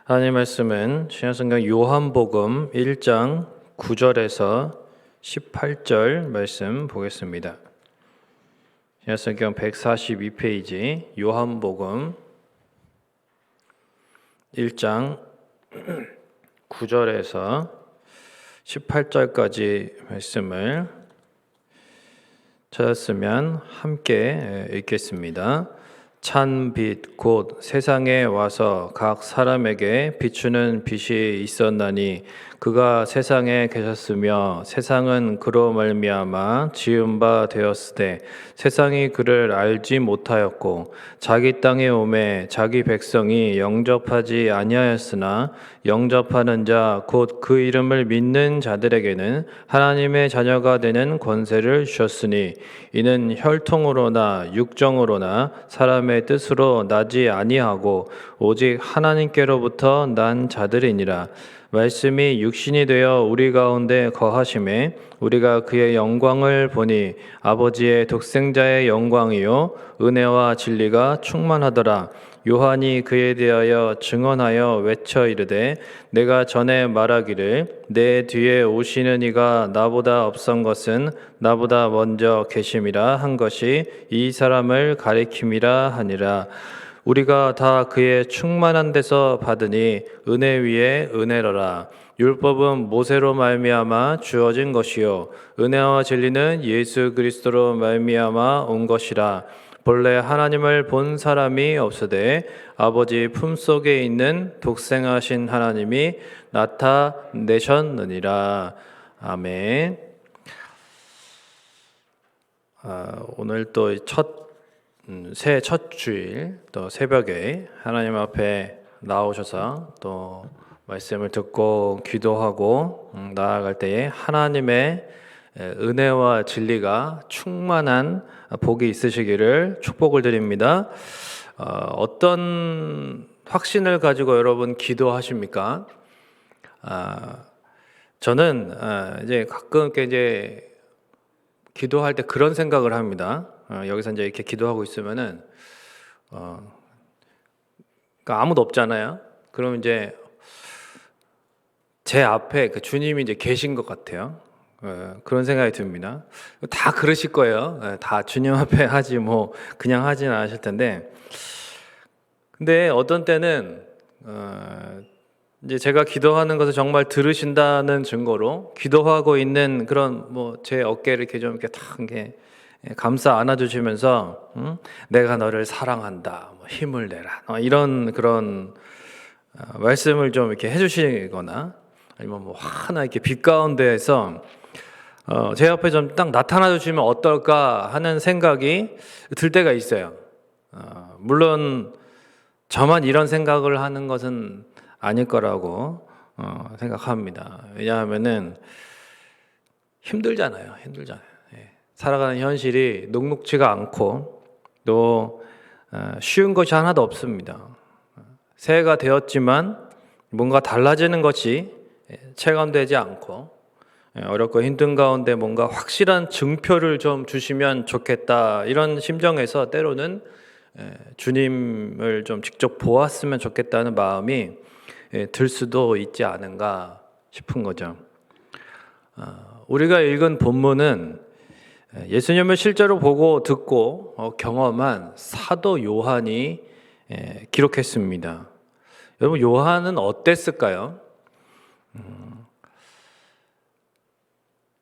하나님 말씀은 신약성경 요한복음 1장 9절에서 18절 말씀 보겠습니다. 신약성경 142페이지 요한복음 1장 9절에서 18절까지 말씀을 찾았으면 함께 읽겠습니다. 찬 빛 곧 세상에 와서 각 사람에게 비추는 빛이 있었나니 그가 세상에 계셨으며 세상은 그로 말미암아 지은 바 되었으되 세상이 그를 알지 못하였고 자기 땅에 오매 자기 백성이 영접하지 아니하였으나 영접하는 자 곧 그 이름을 믿는 자들에게는 하나님의 자녀가 되는 권세를 주셨으니 이는 혈통으로나 육정으로나 사람의 뜻으로 나지 아니하고 오직 하나님께로부터 난 자들이니라. 말씀이 육신이 되어 우리 가운데 거하심에 우리가 그의 영광을 보니 아버지의 독생자의 영광이요 은혜와 진리가 충만하더라. 요한이 그에 대하여 증언하여 외쳐 이르되 내가 전에 말하기를 내 뒤에 오시는 이가 나보다 앞선 것은 나보다 먼저 계심이라 한 것이 이 사람을 가리킴이라 하니라. 우리가 다 그의 충만한 데서 받으니 은혜 위에 은혜로라. 율법은 모세로 말미암아 주어진 것이요 은혜와 진리는 예수 그리스도로 말미암아 온 것이라. 본래 하나님을 본 사람이 없으되 아버지 품속에 있는 독생하신 하나님이 나타내셨느니라. 아멘. 오늘 또 새해 첫 주일 또 새벽에 하나님 앞에 나오셔서 또 말씀을 듣고 기도하고 나아갈 때에 하나님의 은혜와 진리가 충만한 복이 있으시기를 축복을 드립니다. 어떤 확신을 가지고 여러분 기도하십니까? 저는 이제 가끔 이제 기도할 때 그런 생각을 합니다. 여기서 이제 이렇게 기도하고 있으면은 그러니까 아무도 없잖아요. 그럼 이제 제 앞에 그 주님이 이제 계신 것 같아요. 그런 생각이 듭니다. 다 그러실 거예요. 다 주님 앞에 하지 뭐 그냥 하진 않으실 텐데. 근데 어떤 때는 이제 제가 기도하는 것을 정말 들으신다는 증거로 기도하고 있는 그런 뭐 제 어깨를 이렇게 좀 이렇게 탁 이렇게 감싸 안아주시면서 내가 너를 사랑한다, 뭐 힘을 내라, 이런 그런 말씀을 좀 이렇게 해주시거나 아니면 뭐 하나 이렇게 빛 가운데에서 제 옆에 좀 딱 나타나 주시면 어떨까 하는 생각이 들 때가 있어요. 물론 저만 이런 생각을 하는 것은 아닐 거라고 생각합니다. 왜냐하면은 힘들잖아요. 살아가는 현실이 녹록지가 않고 또 쉬운 것이 하나도 없습니다. 새해가 되었지만 뭔가 달라지는 것이 체감되지 않고 어렵고 힘든 가운데 뭔가 확실한 증표를 좀 주시면 좋겠다 이런 심정에서 때로는 주님을 좀 직접 보았으면 좋겠다는 마음이 들 수도 있지 않은가 싶은 거죠. 우리가 읽은 본문은 예수님을 실제로 보고 듣고 경험한 사도 요한이 기록했습니다. 여러분 요한은 어땠을까요?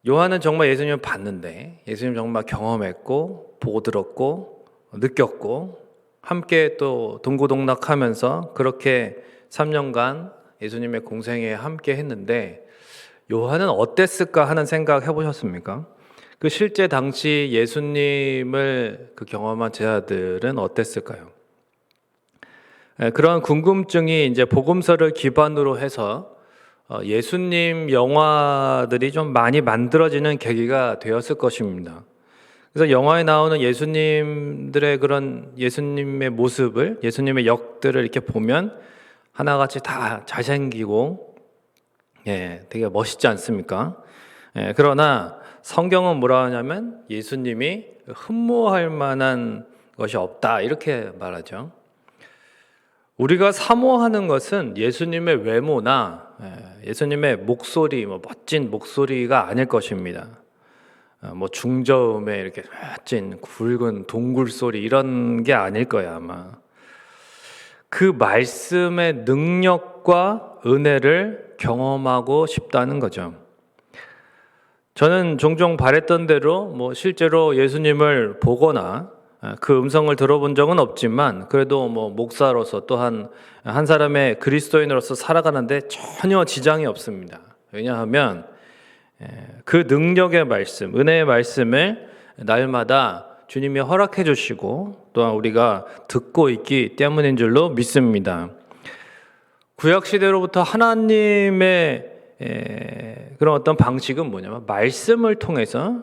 요한은 정말 예수님을 봤는데 예수님 정말 경험했고 보고 들었고 느꼈고 함께 또 동고동락하면서 그렇게 3년간 예수님의 공생에 함께 했는데 요한은 어땠을까 하는 생각 해보셨습니까? 그 실제 당시 예수님을 그 경험한 제자들은 어땠을까요? 그런 궁금증이 이제 복음서를 기반으로 해서 예수님 영화들이 좀 많이 만들어지는 계기가 되었을 것입니다. 그래서 영화에 나오는 예수님들의 그런 예수님의 모습을, 예수님의 역들을 이렇게 보면 하나같이 다 잘생기고, 되게 멋있지 않습니까? 그러나 성경은 뭐라 하냐면 예수님이 흠모할 만한 것이 없다 이렇게 말하죠. 우리가 사모하는 것은 예수님의 외모나 예수님의 목소리, 멋진 목소리가 아닐 것입니다. 중저음의 이렇게 멋진 굵은 동굴 소리 이런 게 아닐 거야 아마. 그 말씀의 능력과 은혜를 경험하고 싶다는 거죠. 저는 종종 바랬던 대로 실제로 예수님을 보거나 그 음성을 들어본 적은 없지만 그래도 목사로서 또한 한 사람의 그리스도인으로서 살아가는데 전혀 지장이 없습니다. 왜냐하면 그 능력의 말씀, 은혜의 말씀을 날마다 주님이 허락해 주시고 또한 우리가 듣고 있기 때문인 줄로 믿습니다. 구약시대로부터 하나님의 그런 어떤 방식은 뭐냐면 말씀을 통해서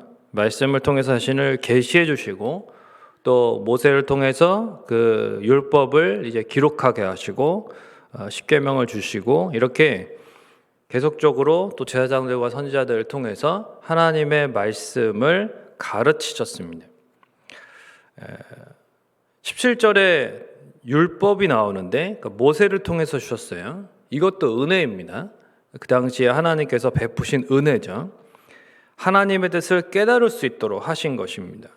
자신을 계시해 주시고 또 모세를 통해서 그 율법을 이제 기록하게 하시고 십계명을 주시고 이렇게 계속적으로 또 제사장들과 선지자들을 통해서 하나님의 말씀을 가르치셨습니다. 17절에 율법이 나오는데 모세를 통해서 주셨어요. 이것도 은혜입니다. 그 당시에 하나님께서 베푸신 은혜죠. 하나님의 뜻을 깨달을 수 있도록 하신 것입니다.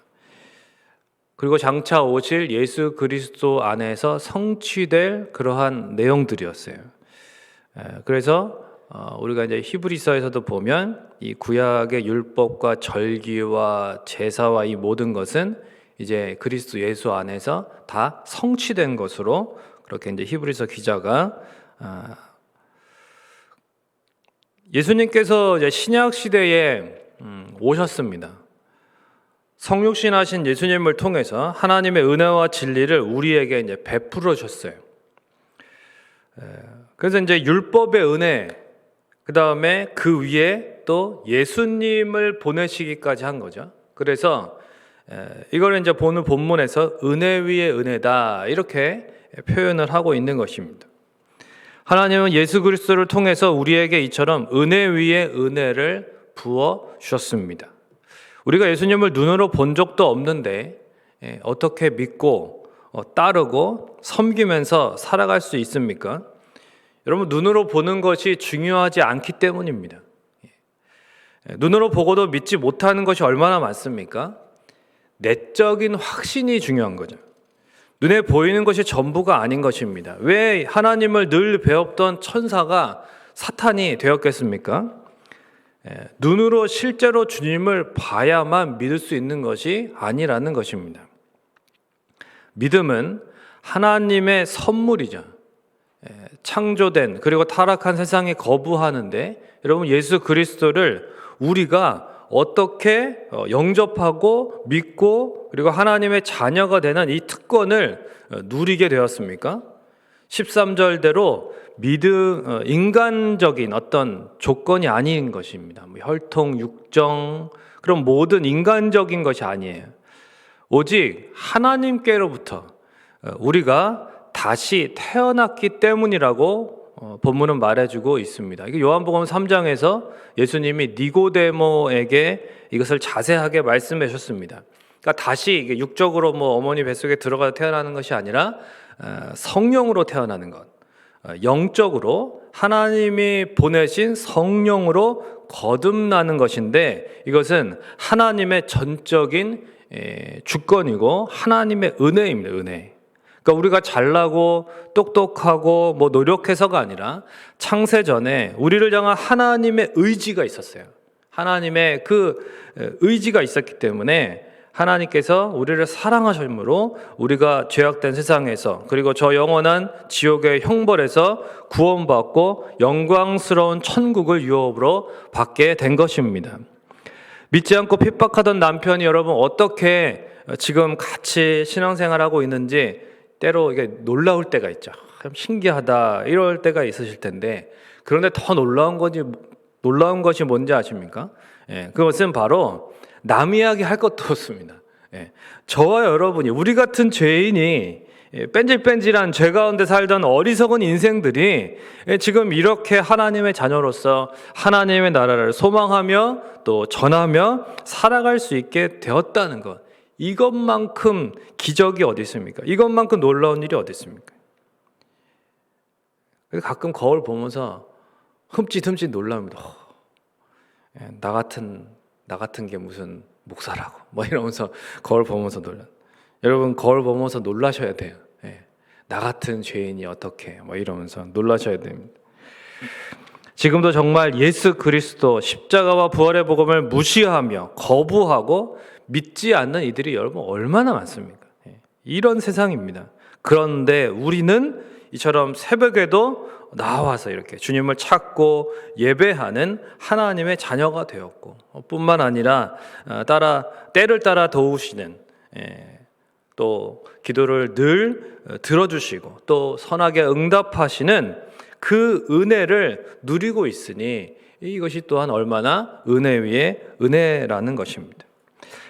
그리고 장차 오실 예수 그리스도 안에서 성취될 그러한 내용들이었어요. 그래서 우리가 이제 히브리서에서도 보면 이 구약의 율법과 절기와 제사와 이 모든 것은 이제 그리스도 예수 안에서 다 성취된 것으로 그렇게 이제 히브리서 기자가 예수님께서 이제 신약 시대에 오셨습니다. 성육신하신 예수님을 통해서 하나님의 은혜와 진리를 우리에게 이제 베풀어 주셨어요. 그래서 이제 율법의 은혜, 그 다음에 그 위에 또 예수님을 보내시기까지 한 거죠. 그래서 이걸 이제 보는 본문에서 은혜 위에 은혜다 이렇게 표현을 하고 있는 것입니다. 하나님은 예수 그리스도를 통해서 우리에게 이처럼 은혜 위에 은혜를 부어 주셨습니다. 우리가 예수님을 눈으로 본 적도 없는데 어떻게 믿고 따르고 섬기면서 살아갈 수 있습니까? 여러분, 눈으로 보는 것이 중요하지 않기 때문입니다. 눈으로 보고도 믿지 못하는 것이 얼마나 많습니까? 내적인 확신이 중요한 거죠. 눈에 보이는 것이 전부가 아닌 것입니다. 왜 하나님을 늘 배웠던 천사가 사탄이 되었겠습니까? 눈으로 실제로 주님을 봐야만 믿을 수 있는 것이 아니라는 것입니다. 믿음은 하나님의 선물이죠. 창조된 그리고 타락한 세상에 거부하는데 여러분 예수 그리스도를 우리가 어떻게 영접하고 믿고 그리고 하나님의 자녀가 되는 이 특권을 누리게 되었습니까? 13절대로 믿음, 인간적인 어떤 조건이 아닌 것입니다. 혈통, 육정, 그런 모든 인간적인 것이 아니에요. 오직 하나님께로부터 우리가 다시 태어났기 때문이라고 본문은 말해주고 있습니다. 이게 요한복음 3장에서 예수님이 니고데모에게 이것을 자세하게 말씀해 주셨습니다. 그러니까 다시 이게 육적으로 어머니 뱃속에 들어가 태어나는 것이 아니라 성령으로 태어나는 것, 영적으로 하나님이 보내신 성령으로 거듭나는 것인데 이것은 하나님의 전적인 주권이고 하나님의 은혜입니다. 은혜. 그러니까 우리가 잘나고 똑똑하고 노력해서가 아니라 창세 전에 우리를 향한 하나님의 의지가 있었어요. 하나님의 그 의지가 있었기 때문에 하나님께서 우리를 사랑하심으로 우리가 죄악된 세상에서 그리고 저 영원한 지옥의 형벌에서 구원받고 영광스러운 천국을 유업으로 받게 된 것입니다. 믿지 않고 핍박하던 남편이 여러분 어떻게 지금 같이 신앙생활하고 있는지 때로 이게 놀라울 때가 있죠. 참 신기하다 이럴 때가 있으실 텐데 그런데 더 놀라운 것이 뭔지 아십니까? 그것은 바로 남 이야기 할 것도 없습니다. 저와 여러분이 우리 같은 죄인이 뺀질뺀질한 죄 가운데 살던 어리석은 인생들이 지금 이렇게 하나님의 자녀로서 하나님의 나라를 소망하며 또 전하며 살아갈 수 있게 되었다는 것, 이것만큼 기적이 어디 있습니까? 이것만큼 놀라운 일이 어디 있습니까? 가끔 거울 보면서 흠칫흠칫 놀랍니다. 나 같은 게 무슨 목사라고 뭐 이러면서 거울 보면서 놀라. 여러분 거울 보면서 놀라셔야 돼요. 나 같은 죄인이 어떻게 뭐 이러면서 놀라셔야 됩니다. 지금도 정말 예수 그리스도 십자가와 부활의 복음을 무시하며 거부하고 믿지 않는 이들이 여러분 얼마나 많습니까? 이런 세상입니다. 그런데 우리는 이처럼 새벽에도 나와서 이렇게 주님을 찾고 예배하는 하나님의 자녀가 되었고, 뿐만 아니라 때를 따라 도우시는, 또 기도를 늘 들어주시고 또 선하게 응답하시는 그 은혜를 누리고 있으니 이것이 또한 얼마나 은혜 위에 은혜라는 것입니다.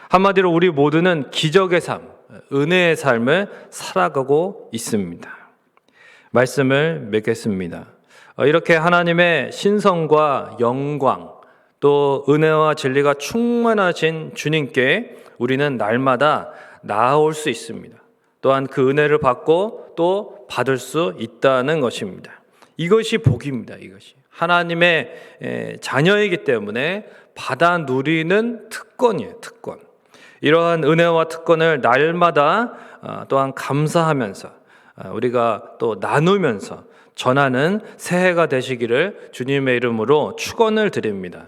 한마디로 우리 모두는 기적의 삶, 은혜의 삶을 살아가고 있습니다. 말씀을 맺겠습니다. 이렇게 하나님의 신성과 영광, 또 은혜와 진리가 충만하신 주님께 우리는 날마다 나아올 수 있습니다. 또한 그 은혜를 받고 또 받을 수 있다는 것입니다. 이것이 복입니다. 이것이 하나님의 자녀이기 때문에 받아 누리는 특권이에요. 특권. 이러한 은혜와 특권을 날마다 또한 감사하면서 우리가 또 나누면서 전하는 새해가 되시기를 주님의 이름으로 축원을 드립니다.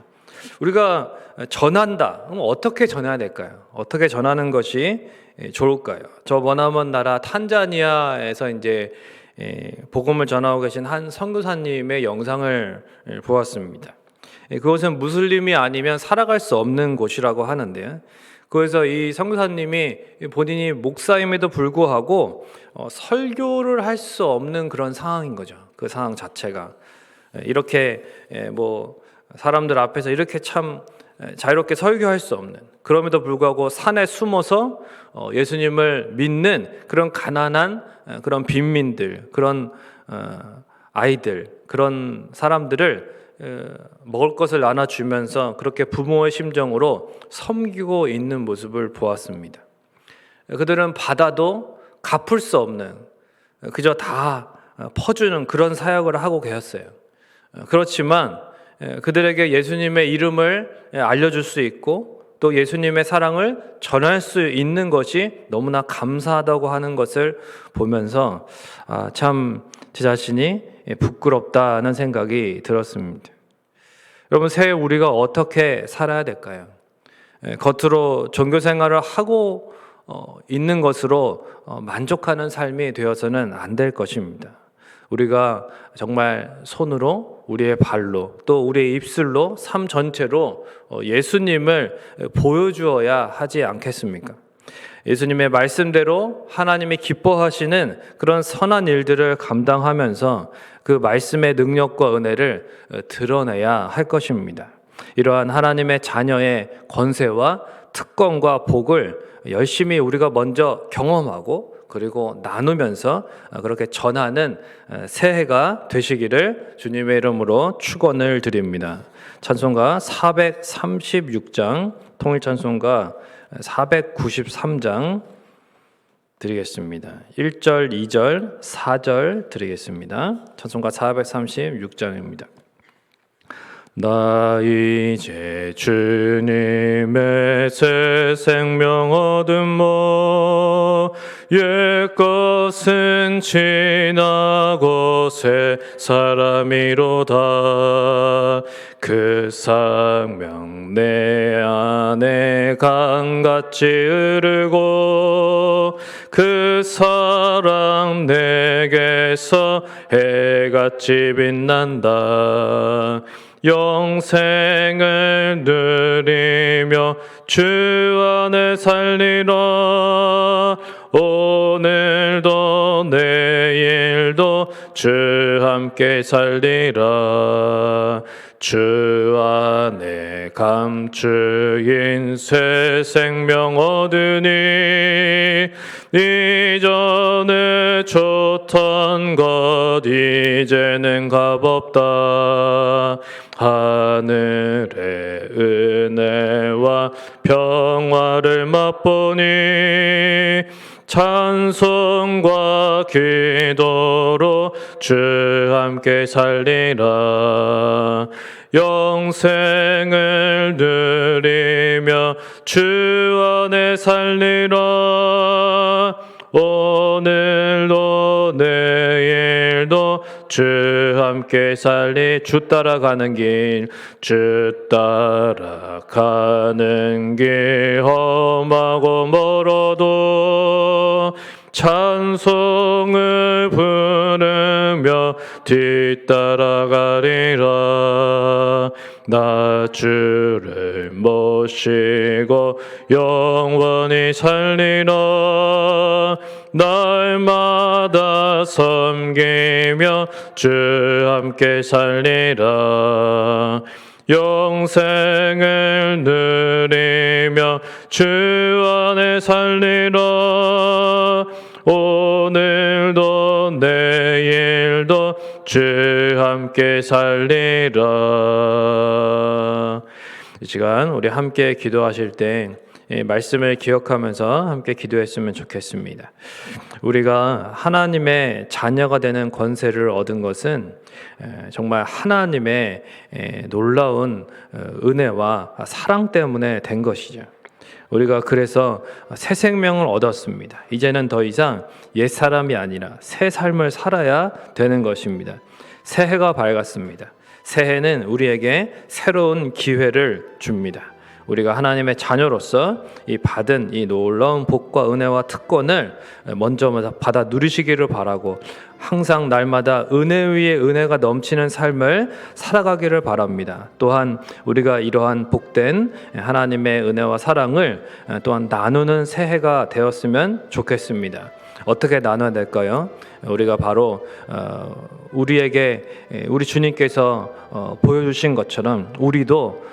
우리가 전한다. 그럼 어떻게 전해야 될까요? 어떻게 전하는 것이 좋을까요? 저 머나먼 나라 탄자니아에서 이제 복음을 전하고 계신 한 선교사님의 영상을 보았습니다. 그곳은 무슬림이 아니면 살아갈 수 없는 곳이라고 하는데요. 그래서 이 선교사님이 본인이 목사임에도 불구하고 설교를 할 수 없는 그런 상황인 거죠. 그 상황 자체가 이렇게 뭐 사람들 앞에서 이렇게 참 자유롭게 설교할 수 없는, 그럼에도 불구하고 산에 숨어서 예수님을 믿는 그런 가난한 그런 빈민들, 그런 아이들, 그런 사람들을 먹을 것을 나눠주면서 그렇게 부모의 심정으로 섬기고 있는 모습을 보았습니다. 그들은 받아도 갚을 수 없는, 그저 다 퍼주는 그런 사역을 하고 계셨어요. 그렇지만 그들에게 예수님의 이름을 알려줄 수 있고 또 예수님의 사랑을 전할 수 있는 것이 너무나 감사하다고 하는 것을 보면서 참 제 자신이 부끄럽다는 생각이 들었습니다. 여러분, 새해 우리가 어떻게 살아야 될까요? 겉으로 종교 생활을 하고 있는 것으로 만족하는 삶이 되어서는 안 될 것입니다. 우리가 정말 손으로, 우리의 발로, 또 우리의 입술로, 삶 전체로 예수님을 보여주어야 하지 않겠습니까? 예수님의 말씀대로 하나님이 기뻐하시는 그런 선한 일들을 감당하면서 그 말씀의 능력과 은혜를 드러내야 할 것입니다. 이러한 하나님의 자녀의 권세와 특권과 복을 열심히 우리가 먼저 경험하고 그리고 나누면서 그렇게 전하는 새해가 되시기를 주님의 이름으로 축원을 드립니다. 찬송가 436장, 통일찬송가 493장 드리겠습니다. 1절, 2절, 4절 드리겠습니다. 찬송가 436장입니다. 나 이제 주님의 새 생명 얻음mo 옛것은 지나고 새 사람이로다. 그 생명 내 안에 강같이 흐르고 그 사랑 내게서 해같이 빛난다. 영생을 누리며 주 안에 살리라. 오늘도 내일도 주 함께 살리라. 주 안에 감추인 새 생명 얻으니 이전에 좋던 것 이제는 값없다. 하늘의 은혜와 평화를 맛보니 찬송과 기도로 주 함께 살리라. 영생을 누리며 주 안에 살리라. 오늘도 내일도 주 함께 살리. 주 따라가는 길, 주 따라가는 길 험하고 멀어도 찬송을 부르며 뒤따라가리라. 나 주를 모시고 영원히 살리라. 날마다 섬기며 주 함께 살리라. 영생을 누리며 주 안에 살리라. 오늘도 내일도 주 함께 살리라. 이 시간 우리 함께 기도하실 때 말씀을 기억하면서 함께 기도했으면 좋겠습니다. 우리가 하나님의 자녀가 되는 권세를 얻은 것은 정말 하나님의 놀라운 은혜와 사랑 때문에 된 것이죠. 우리가 그래서 새 생명을 얻었습니다. 이제는 더 이상 옛사람이 아니라 새 삶을 살아야 되는 것입니다. 새해가 밝았습니다. 새해는 우리에게 새로운 기회를 줍니다. 우리가 하나님의 자녀로서 이 받은 이 놀라운 복과 은혜와 특권을 먼저 받아 누리시기를 바라고, 항상 날마다 은혜 위에 은혜가 넘치는 삶을 살아가기를 바랍니다. 또한 우리가 이러한 복된 하나님의 은혜와 사랑을 또한 나누는 새해가 되었으면 좋겠습니다. 어떻게 나눠야 될까요? 우리가 바로 우리 주님께서 보여주신 것처럼 우리도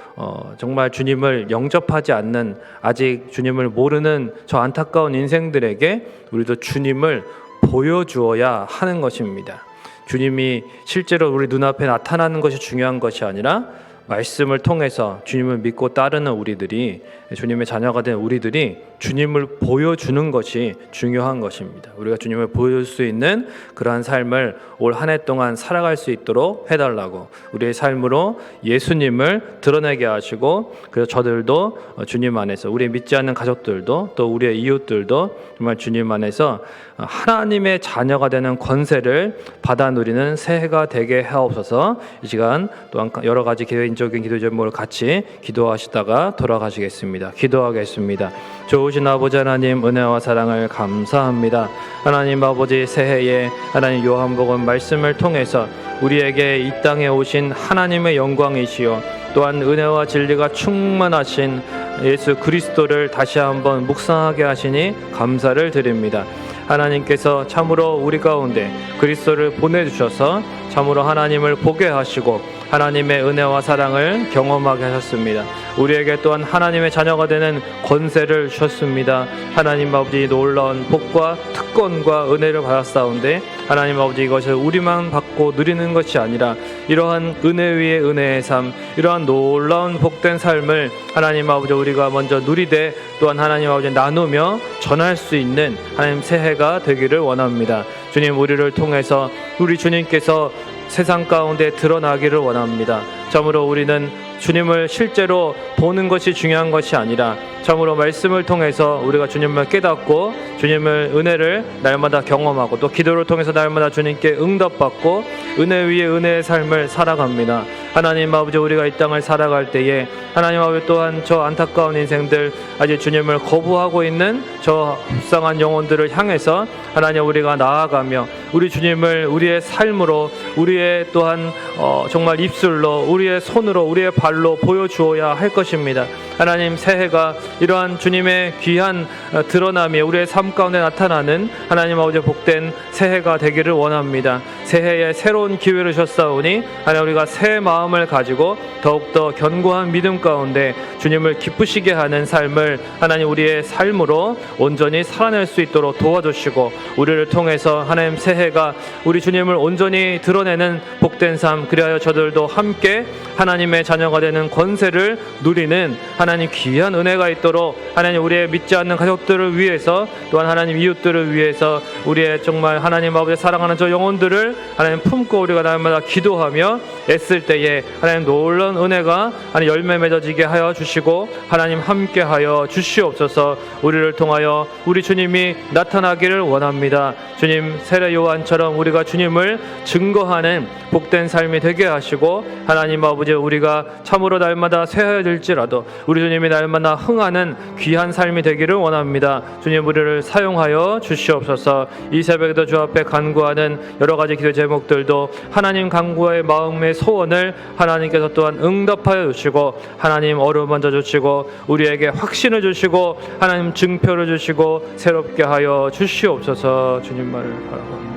정말 주님을 영접하지 않는, 아직 주님을 모르는 저 안타까운 인생들에게 우리도 주님을 보여주어야 하는 것입니다. 주님이 실제로 우리 눈앞에 나타나는 것이 중요한 것이 아니라 말씀을 통해서 주님을 믿고 따르는 우리들이, 주님의 자녀가 된 우리들이 주님을 보여주는 것이 중요한 것입니다. 우리가 주님을 보여줄 수 있는 그러한 삶을 올 한 해 동안 살아갈 수 있도록 해달라고, 우리의 삶으로 예수님을 드러내게 하시고, 그래서 저들도 주님 안에서, 우리 믿지 않는 가족들도, 또 우리의 이웃들도 정말 주님 안에서 하나님의 자녀가 되는 권세를 받아 누리는 새해가 되게 하옵소서. 이 시간 또한 여러 가지 개인적인 기도 제목을 같이 기도하시다가 돌아가시겠습니다. 기도하겠습니다. 좋으신 아버지 하나님, 은혜와 사랑을 감사합니다. 하나님 아버지, 새해에 하나님 요한복음 말씀을 통해서 우리에게 이 땅에 오신 하나님의 영광이시요 또한 은혜와 진리가 충만하신 예수 그리스도를 다시 한번 묵상하게 하시니 감사를 드립니다. 하나님께서 참으로 우리 가운데 그리스도를 보내주셔서 참으로 하나님을 보게 하시고 하나님의 은혜와 사랑을 경험하게 하셨습니다. 우리에게 또한 하나님의 자녀가 되는 권세를 주셨습니다. 하나님 아버지, 놀라운 복과 특권과 은혜를 받았사온데 하나님 아버지, 이것을 우리만 받고 누리는 것이 아니라 이러한 은혜 위에 은혜의 삶, 이러한 놀라운 복된 삶을 하나님 아버지 우리가 먼저 누리되 또한 하나님 아버지 나누며 전할 수 있는 하나님 새해가 되기를 원합니다. 주님, 우리를 통해서 우리 주님께서 세상 가운데 드러나기를 원합니다. 참으로 우리는 주님을 실제로 보는 것이 중요한 것이 아니라 참으로 말씀을 통해서 우리가 주님을 깨닫고 주님을 은혜를 날마다 경험하고 또 기도를 통해서 날마다 주님께 응답받고 은혜 위에 은혜의 삶을 살아갑니다. 하나님 아버지, 우리가 이 땅을 살아갈 때에 하나님 아버지 또한 저 안타까운 인생들, 아직 주님을 거부하고 있는 저 불쌍한 영혼들을 향해서 하나님 우리가 나아가며 우리 주님을 우리의 삶으로, 우리의 또한 정말 입술로, 우리의 손으로, 우리의 발로 보여주어야 할 것입니다. 하나님, 새해가 이러한 주님의 귀한 드러남이 우리의 삶 가운데 나타나는 하나님 아버지 복된 새해가 되기를 원합니다. 새해에 새로운 기회를 주셨사오니 하나님 우리가 새 마음을 가지고 더욱더 견고한 믿음 가운데 주님을 기쁘시게 하는 삶을 하나님 우리의 삶으로 온전히 살아낼 수 있도록 도와주시고 우리를 통해서 하나님 새해가 우리 주님을 온전히 드러내는 복된 삶, 그리하여 저들도 함께 하나님의 자녀가 되는 권세를 누리는 하나님 귀한 은혜가 있도록 하나님 우리의 믿지 않는 가족들을 위해서 또한 하나님 이웃들을 위해서 우리의 정말 하나님 아버지 사랑하는 저 영혼들을 하나님 품고 우리가 날마다 기도하며 애쓸 때에 하나님 놀라운 은혜가 하나님 열매 맺어지게 하여 주시고 하나님 함께하여 주시옵소서. 우리를 통하여 우리 주님이 나타나기를 원합니다. 주님 세례 요한처럼 우리가 주님을 증거하는 복된 삶이 되게 하시고 하나님 아버지 우리가 참으로 날마다 새해질지라도 우리 주님이 날마다 흥하는 귀한 삶이 되기를 원합니다. 주님 우리를 사용하여 주시옵소서. 이 새벽에도 주 앞에 간구하는 여러 가지 기도 제목들도 하나님 간구의 마음의 소원을 하나님께서 또한 응답하여 주시고 하나님 어루만져 주시고 우리에게 확신을 주시고 하나님 증표를 주시고 새롭게 하여 주시옵소서. 주님 말을 바라봅니다.